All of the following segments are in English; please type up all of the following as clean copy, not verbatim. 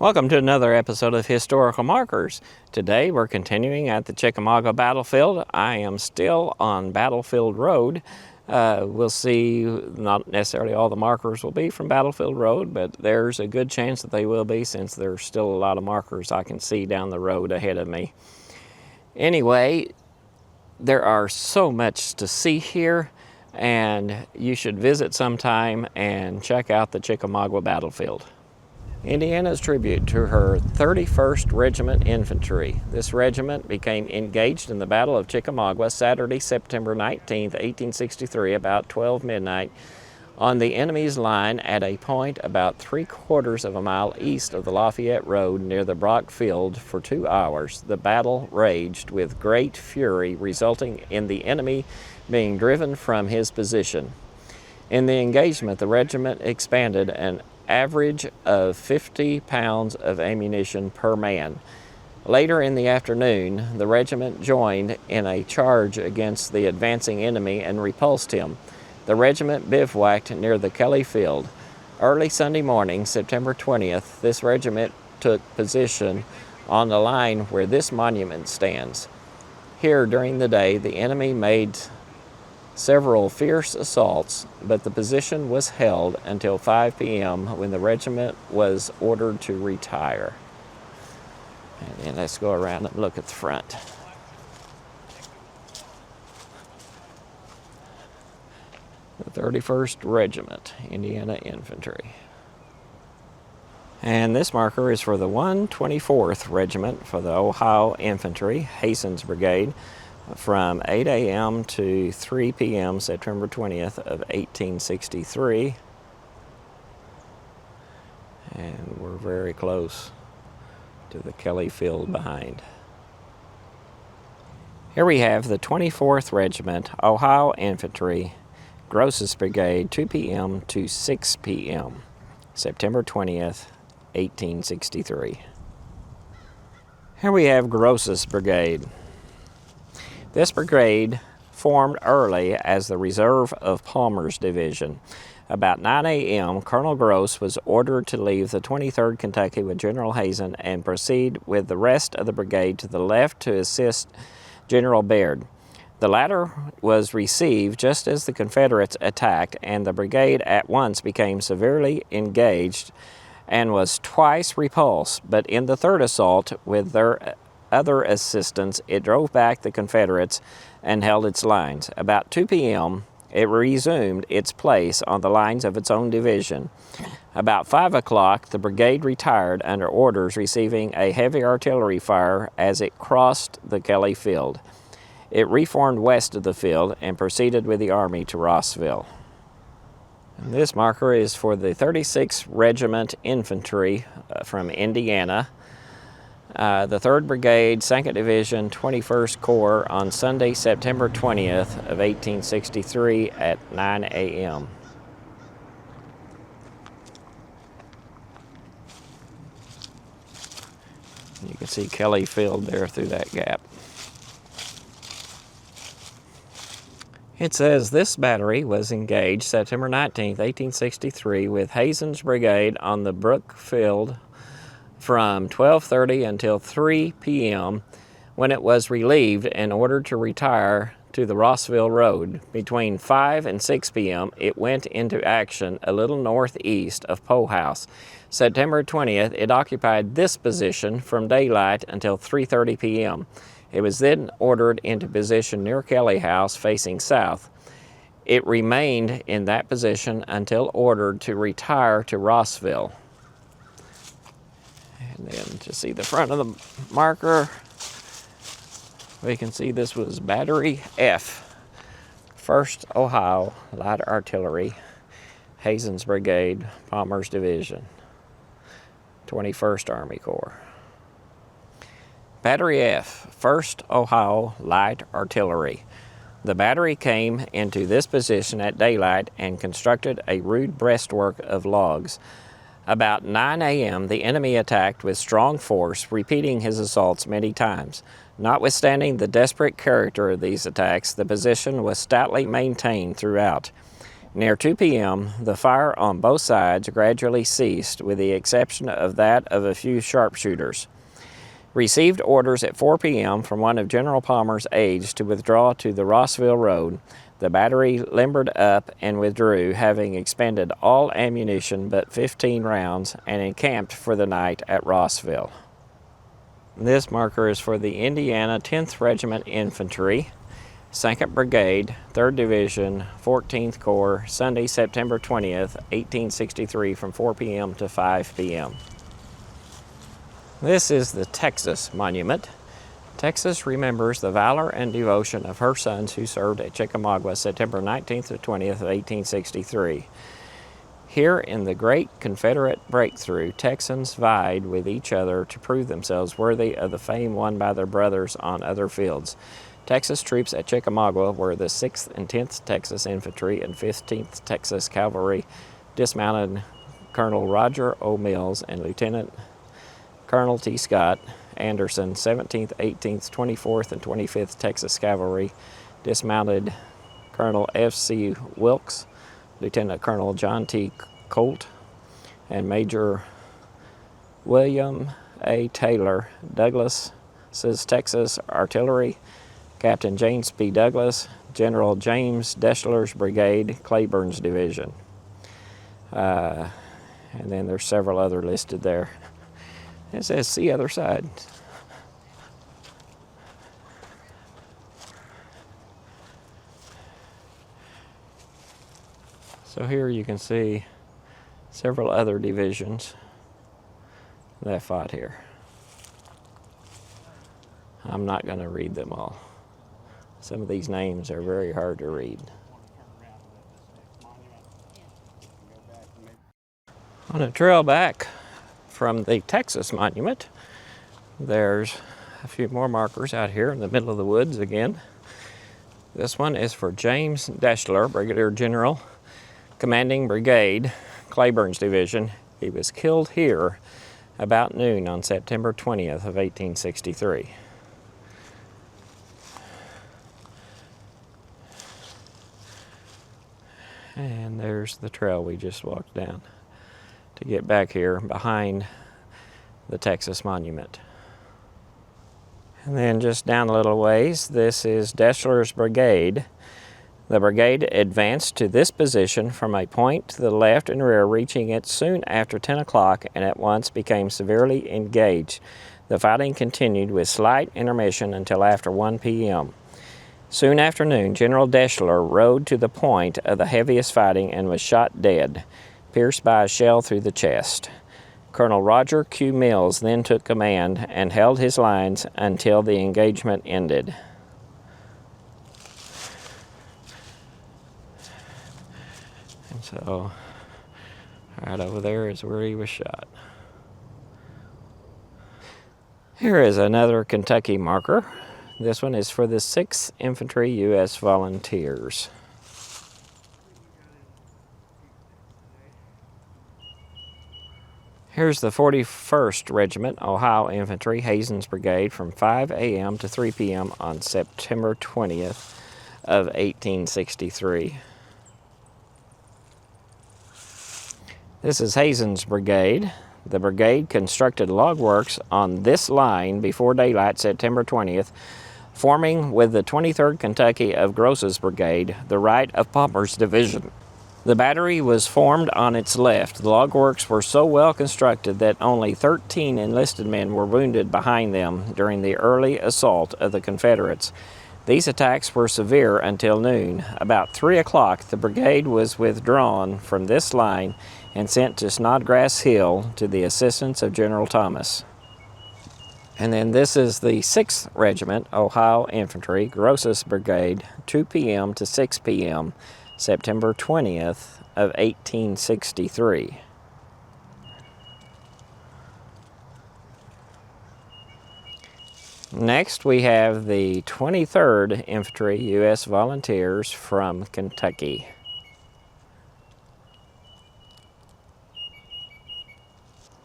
Welcome to another episode of Historical Markers. Today we're continuing at the Chickamauga battlefield. I am still on Battlefield Road. We'll see, not necessarily all the markers will be from Battlefield Road, but there's a good chance that they will be, since there's still a lot of markers I can see down the road ahead of me. Anyway, there are so much to see here, and you should visit sometime and check out the Chickamauga battlefield. Indiana's tribute to her 31st Regiment Infantry. This regiment became engaged in the Battle of Chickamauga Saturday, September 19, 1863, about 12 midnight, on the enemy's line at a point about 3/4 of a mile east of the Lafayette Road near the Brock Field for 2 hours. The battle raged with great fury, resulting in the enemy being driven from his position. In the engagement, the regiment expended an average of 50 pounds of ammunition per man. Later in the afternoon, the regiment joined in a charge against the advancing enemy and repulsed him. The regiment bivouacked near the Kelly Field. Early Sunday morning, September 20th, this regiment took position on the line where this monument stands. Here, during the day, the enemy made several fierce assaults, but the position was held until 5 p.m. when the regiment was ordered to retire. And then let's go around and look at the front. The 31st Regiment, Indiana Infantry. And this marker is for the 124th Regiment for the Ohio Infantry, Hazen's Brigade, from 8 a.m. to 3 p.m. September 20th of 1863. And we're very close to the Kelly Field behind. Here we have the 24th Regiment, Ohio Infantry, Grose's Brigade, 2 p.m. to 6 p.m. September 20th, 1863. Here we have Grose's Brigade. This brigade formed early as the reserve of Palmer's division. About 9 a.m., Colonel Grose was ordered to leave the 23rd Kentucky with General Hazen and proceed with the rest of the brigade to the left to assist General Baird. The latter was received just as the Confederates attacked, and the brigade at once became severely engaged and was twice repulsed, but in the third assault, with their other assistance, it drove back the Confederates and held its lines. About 2 p.m., it resumed its place on the lines of its own division. About 5 o'clock, the brigade retired under orders, receiving a heavy artillery fire as it crossed the Kelly Field. It reformed west of the field and proceeded with the army to Rossville. And this marker is for the 36th Regiment Infantry from Indiana, the 3rd Brigade, 2nd Division, 21st Corps, on Sunday, September 20th of 1863 at 9 a.m. You can see Kelly Field there through that gap. It says this battery was engaged September 19th, 1863 with Hazen's Brigade on the Brook Field from 12:30 until 3 p.m. when it was relieved and ordered to retire to the Rossville Road. Between 5 and 6 p.m. it went into action a little northeast of Poe House. September 20th, it occupied this position from daylight until 3:30 p.m. It was then ordered into position near Kelly House facing south. It remained in that position until ordered to retire to Rossville. And then to see the front of the marker, we can see this was Battery F, 1st Ohio Light Artillery, Hazen's Brigade, Palmer's Division, 21st Army Corps. Battery F, 1st Ohio Light Artillery. The battery came into this position at daylight and constructed a rude breastwork of logs. About 9 a.m., the enemy attacked with strong force, repeating his assaults many times. Notwithstanding the desperate character of these attacks, the position was stoutly maintained throughout. Near 2 p.m., the fire on both sides gradually ceased, with the exception of that of a few sharpshooters. Received orders at 4 p.m. from one of General Palmer's aides to withdraw to the Rossville Road. The battery limbered up and withdrew, having expended all ammunition but 15 rounds, and encamped for the night at Rossville. This marker is for the Indiana 10th Regiment Infantry, 2nd Brigade, 3rd Division, 14th Corps, Sunday, September 20th, 1863, from 4 p.m. to 5 p.m. This is the Texas Monument. Texas remembers the valor and devotion of her sons who served at Chickamauga September 19th to 20th of 1863. Here in the great Confederate breakthrough, Texans vied with each other to prove themselves worthy of the fame won by their brothers on other fields. Texas troops at Chickamauga were the 6th and 10th Texas Infantry and 15th Texas Cavalry, dismounted Colonel Roger O. Mills and Lieutenant Colonel T. Scott Anderson, 17th, 18th, 24th, and 25th Texas Cavalry, dismounted Colonel F.C. Wilkes, Lieutenant Colonel John T. Colt, and William A. Taylor, Douglas's Texas Artillery, Captain James P. Douglas, General James Deshler's Brigade, Cleburne's Division. And then there's several other listed there. It says, see other side. So here you can see several other divisions that fought here. I'm not going to read them all. Some of these names are very hard to read. On a trail back from the Texas Monument, there's a few more markers out here in the middle of the woods again. This one is for James Deshler, Brigadier General, commanding Brigade, Cleburne's Division. He was killed here about noon on September 20th of 1863. And there's the trail we just walked down to get back here behind the Texas Monument. And then just down a little ways, this is Deshler's Brigade. The brigade advanced to this position from a point to the left and rear, reaching it soon after 10 o'clock, and at once became severely engaged. The fighting continued with slight intermission until after 1 p.m. Soon after noon, General Deshler rode to the point of the heaviest fighting and was shot dead, pierced by a shell through the chest. Colonel Roger Q. Mills then took command and held his lines until the engagement ended. And so, right over there is where he was shot. Here is another Kentucky marker. This one is for the 6th Infantry U.S. Volunteers. Here's the 41st Regiment, Ohio Infantry, Hazen's Brigade, from 5 a.m. to 3 p.m. on September 20th of 1863. This is Hazen's Brigade. The brigade constructed log works on this line before daylight September 20th, forming with the 23rd Kentucky of Grose's Brigade, the right of Palmer's Division. The battery was formed on its left. The log works were so well constructed that only 13 enlisted men were wounded behind them during the early assault of the Confederates. These attacks were severe until noon. About 3 o'clock, the brigade was withdrawn from this line and sent to Snodgrass Hill to the assistance of General Thomas. And then this is the 6th Regiment, Ohio Infantry, Grose's Brigade, 2 p.m. to 6 p.m., September 20th of 1863. Next, we have the 23rd Infantry U.S. Volunteers from Kentucky.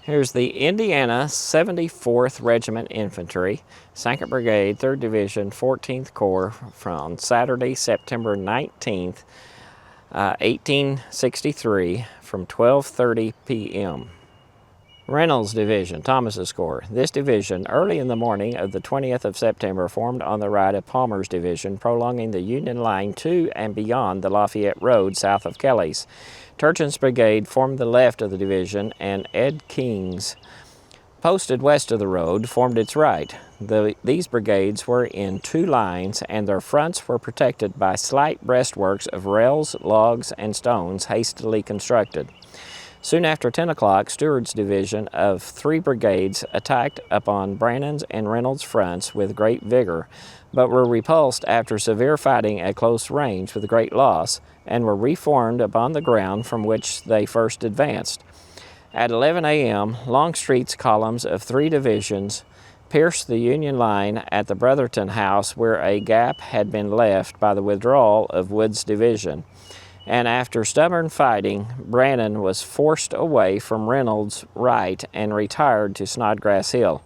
Here's the Indiana 74th Regiment Infantry, 2nd Brigade, 3rd Division, 14th Corps, from Saturday, September 19th 1863 from 12:30 p.m. Reynolds Division, Thomas's Corps. This division, early in the morning of the 20th of September, formed on the right of Palmer's division, prolonging the Union line to and beyond the Lafayette Road south of Kelly's. Turchin's brigade formed the left of the division, and Ed King's, posted west of the road, formed its right. These brigades were in two lines, and their fronts were protected by slight breastworks of rails, logs, and stones hastily constructed. Soon after 10 o'clock, Stewart's division of 3 brigades attacked upon Brannan's and Reynolds' fronts with great vigor, but were repulsed after severe fighting at close range with great loss, and were reformed upon the ground from which they first advanced. At 11 a.m., Longstreet's columns of 3 divisions pierced the Union line at the Brotherton House, where a gap had been left by the withdrawal of Wood's division. And after stubborn fighting, Brannan was forced away from Reynolds' right and retired to Snodgrass Hill.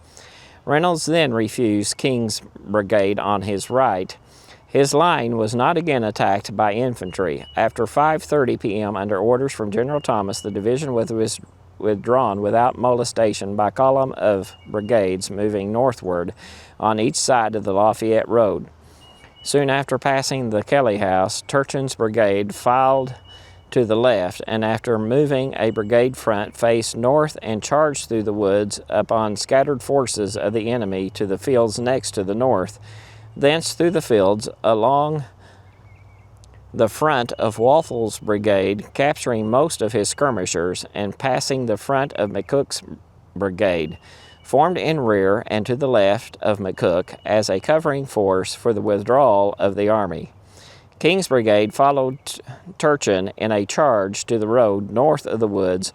Reynolds then refused King's brigade on his right. His line was not again attacked by infantry. After 5:30 p.m., under orders from General Thomas, the division was withdrawn without molestation by column of brigades moving northward on each side of the Lafayette Road. Soon after passing the Kelly House, Turchin's brigade filed to the left, and after moving a brigade front, faced north and charged through the woods upon scattered forces of the enemy to the fields next to the north. Thence through the fields along the front of Walthel's brigade, capturing most of his skirmishers, and passing the front of McCook's brigade, formed in rear and to the left of McCook as a covering force for the withdrawal of the army. King's brigade followed Turchin in a charge to the road north of the woods,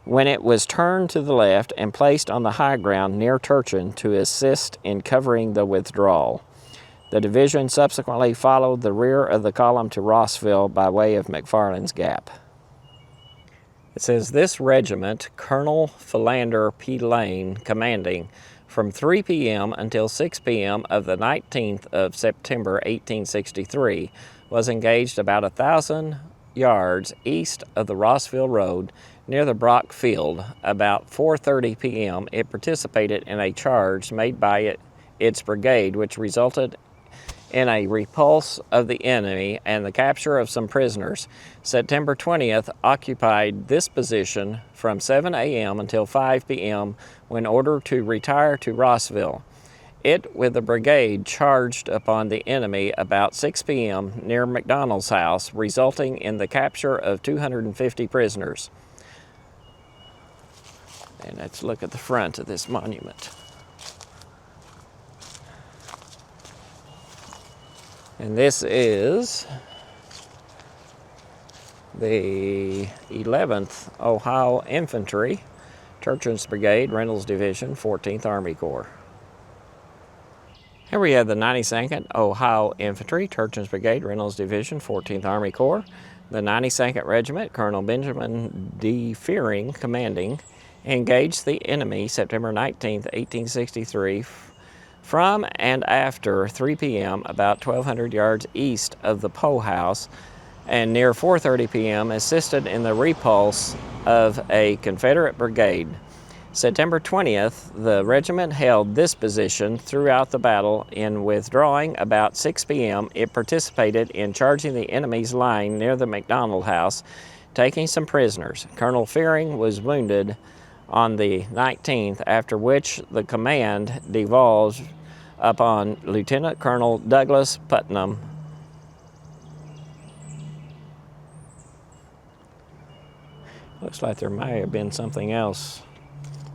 when it was turned to the left and placed on the high ground near Turchin to assist in covering the withdrawal. The division subsequently followed the rear of the column to Rossville by way of McFarland's Gap. It says, this regiment, Colonel Philander P. Lane commanding, from 3 p.m. until 6 p.m. of the 19th of September 1863, was engaged about 1,000 yards east of the Rossville Road near the Brock Field. About 4:30 p.m. it participated in a charge made by its brigade, which resulted in a repulse of the enemy and the capture of some prisoners. September 20th occupied this position from 7 a.m. until 5 p.m. when ordered to retire to Rossville. It, with the brigade, charged upon the enemy about 6 p.m. near McDonald's house, resulting in the capture of 250 prisoners. And let's look at the front of this monument. And this is the 11th Ohio Infantry, Turchin's Brigade, Reynolds Division, 14th Army Corps. Here we have the 92nd Ohio Infantry, Turchin's Brigade, Reynolds Division, 14th Army Corps. The 92nd Regiment, Colonel Benjamin D. Fearing, commanding, engaged the enemy September 19, 1863, from and after 3 p.m., about 1,200 yards east of the Poe House, and near 4:30 p.m. assisted in the repulse of a Confederate brigade. September 20th, the regiment held this position throughout the battle. In withdrawing about 6 p.m., it participated in charging the enemy's line near the McDonald House, taking some prisoners. Colonel Fearing was wounded on the 19th, after which the command devolved upon Lieutenant Colonel Douglas Putnam. Looks like there may have been something else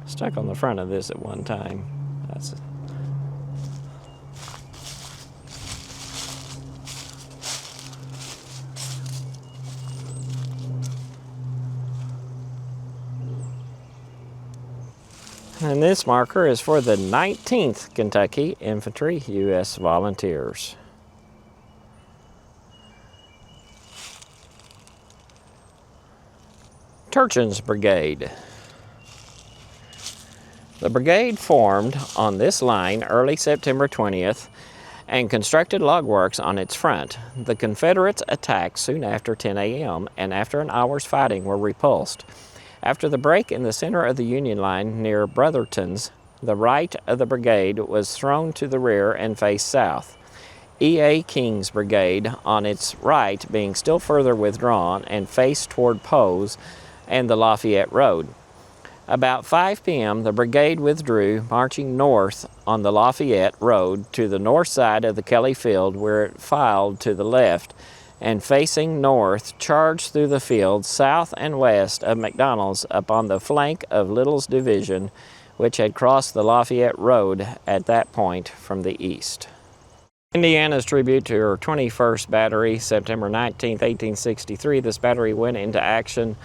stuck on the front of this at one time. That's it. And this marker is for the 19th Kentucky Infantry, U.S. Volunteers. Turchin's Brigade. The brigade formed on this line early September 20th and constructed log works on its front. The Confederates attacked soon after 10 a.m. and after an hour's fighting were repulsed. After the break in the center of the Union line near Brotherton's, the right of the brigade was thrown to the rear and faced south. E.A. King's brigade on its right being still further withdrawn and faced toward Poe's and the Lafayette Road. About 5 p.m., the brigade withdrew, marching north on the Lafayette Road to the north side of the Kelly Field, where it filed to the left, and facing north, charged through the field south and west of McDonald's upon the flank of Little's division, which had crossed the Lafayette Road at that point from the east. Indiana's tribute to her 21st Battery, September 19, 1863. This battery went into action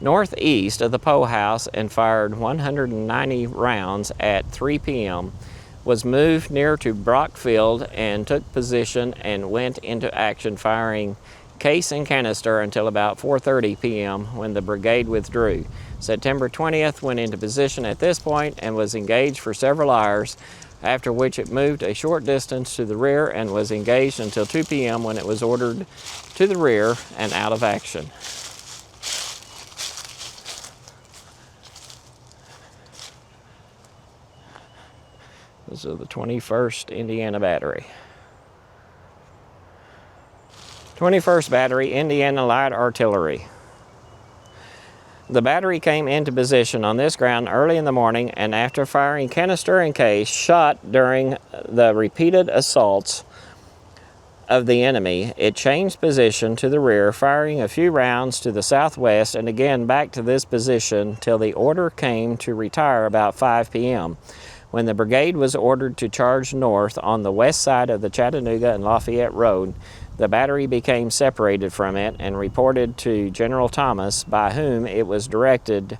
northeast of the Poe House and fired 190 rounds at 3 p.m., was moved near to Brockfield and took position and went into action firing case and canister until about 4:30 p.m. when the brigade withdrew. September 20th went into position at this point and was engaged for several hours, after which it moved a short distance to the rear and was engaged until 2 p.m. when it was ordered to the rear and out of action. This is the 21st Indiana Battery. 21st Battery, Indiana Light Artillery. The battery came into position on this ground early in the morning and after firing canister and case, shot during the repeated assaults of the enemy, it changed position to the rear, firing a few rounds to the southwest and again back to this position till the order came to retire about 5 p.m. When the brigade was ordered to charge north on the west side of the Chattanooga and Lafayette Road, the battery became separated from it and reported to General Thomas, by whom it was directed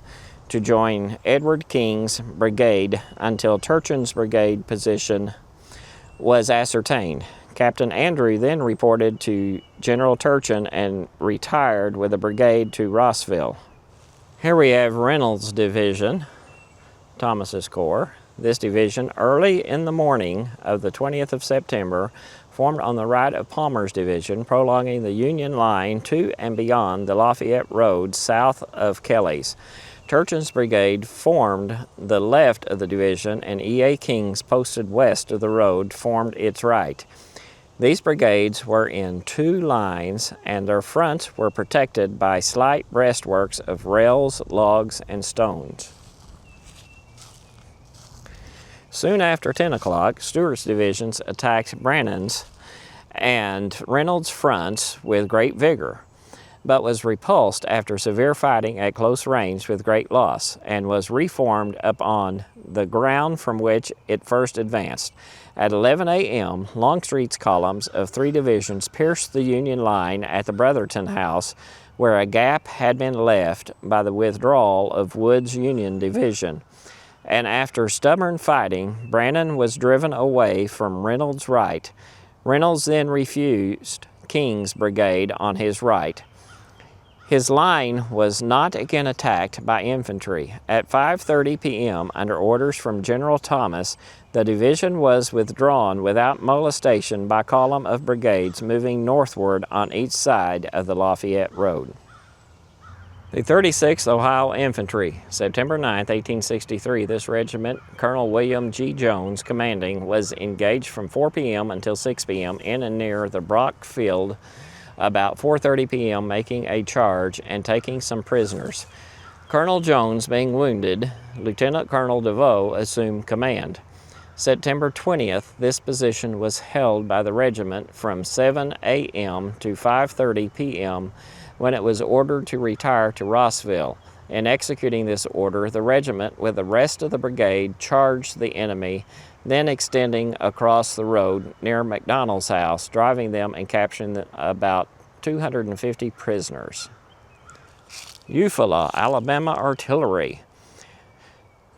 to join Edward King's brigade until Turchin's brigade position was ascertained. Captain Andrew then reported to General Turchin and retired with the brigade to Rossville. Here we have Reynolds Division, Thomas's Corps. This division, early in the morning of the 20th of September, formed on the right of Palmer's division, prolonging the Union line to and beyond the Lafayette Road south of Kelly's. Turchin's brigade formed the left of the division, and E.A. King's, posted west of the road, formed its right. These brigades were in two lines, and their fronts were protected by slight breastworks of rails, logs, and stones. Soon after 10 o'clock, Stewart's divisions attacked Brannan's and Reynolds' fronts with great vigor, but was repulsed after severe fighting at close range with great loss, and was reformed upon the ground from which it first advanced. At 11 a.m., Longstreet's columns of 3 divisions pierced the Union line at the Brotherton House, where a gap had been left by the withdrawal of Wood's Union division. And after stubborn fighting, Brannan was driven away from Reynolds' right. Reynolds then refused King's brigade on his right. His line was not again attacked by infantry. At 5:30 p.m., under orders from General Thomas, the division was withdrawn without molestation by column of brigades moving northward on each side of the Lafayette Road. The 36th Ohio Infantry, September 9, 1863. This regiment, Colonel William G. Jones commanding, was engaged from 4 p.m. until 6 p.m. in and near the Brock Field, about 4:30 p.m., making a charge and taking some prisoners. Colonel Jones being wounded, Lieutenant Colonel DeVoe assumed command. September 20th, this position was held by the regiment from 7 a.m. to 5:30 p.m., when it was ordered to retire to Rossville. In executing this order, the regiment, with the rest of the brigade, charged the enemy, then extending across the road near McDonald's house, driving them and capturing about 250 prisoners. Eufaula, Alabama Artillery.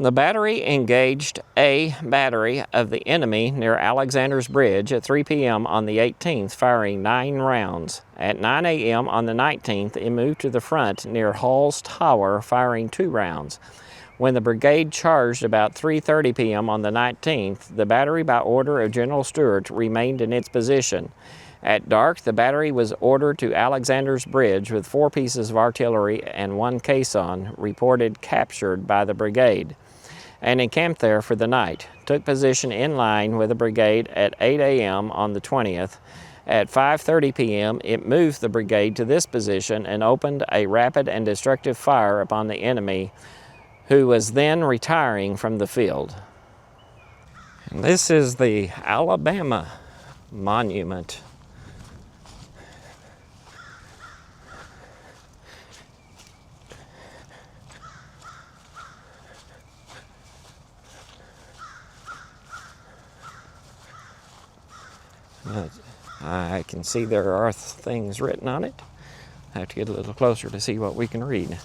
The battery engaged a battery of the enemy near Alexander's Bridge at 3 p.m. on the 18th, firing 9 rounds. At 9 a.m. on the 19th, it moved to the front near Hall's Tower, firing 2 rounds. When the brigade charged about 3:30 p.m. on the 19th, the battery, by order of General Stuart, remained in its position. At dark, the battery was ordered to Alexander's Bridge with 4 pieces of artillery and 1 caisson, reported captured by the brigade, and encamped there for the night. Took position in line with the brigade at 8 a.m. on the 20th. At 5:30 p.m., it moved the brigade to this position and opened a rapid and destructive fire upon the enemy, who was then retiring from the field. And this is the Alabama Monument. I can see there are things written on it. I have to get a little closer to see what we can read.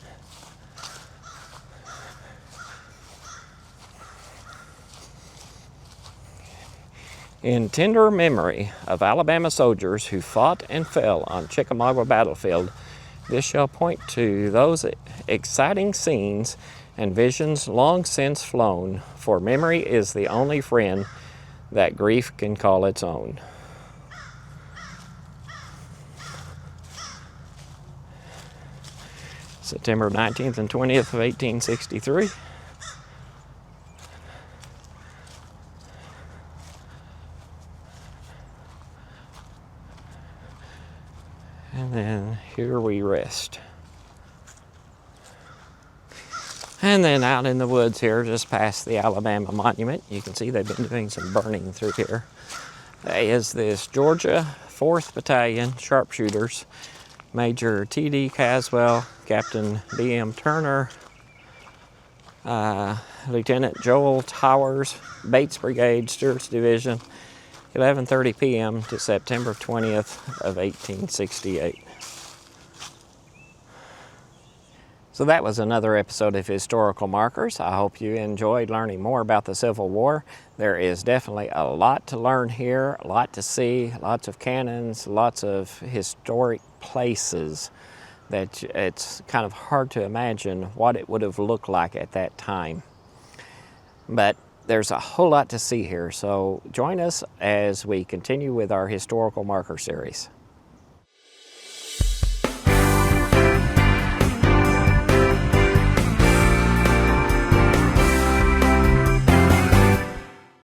In tender memory of Alabama soldiers who fought and fell on Chickamauga battlefield, this shall point to those exciting scenes and visions long since flown, for memory is the only friend that grief can call its own. September 19th and 20th of 1863. And then here we rest. And then out in the woods here, just past the Alabama Monument, you can see they've been doing some burning through here. There is this Georgia 4th Battalion Sharpshooters, Major T.D. Caswell, Captain B.M. Turner, Lieutenant Joel Towers, Bates Brigade, Stewart's Division, 11:30 p.m. to September 20th of 1868. So that was another episode of Historical Markers. I hope you enjoyed learning more about the Civil War. There is definitely a lot to learn here, a lot to see, lots of cannons, lots of historic places that it's kind of hard to imagine what it would have looked like at that time. But there's a whole lot to see here, so join us as we continue with our Historical Marker series.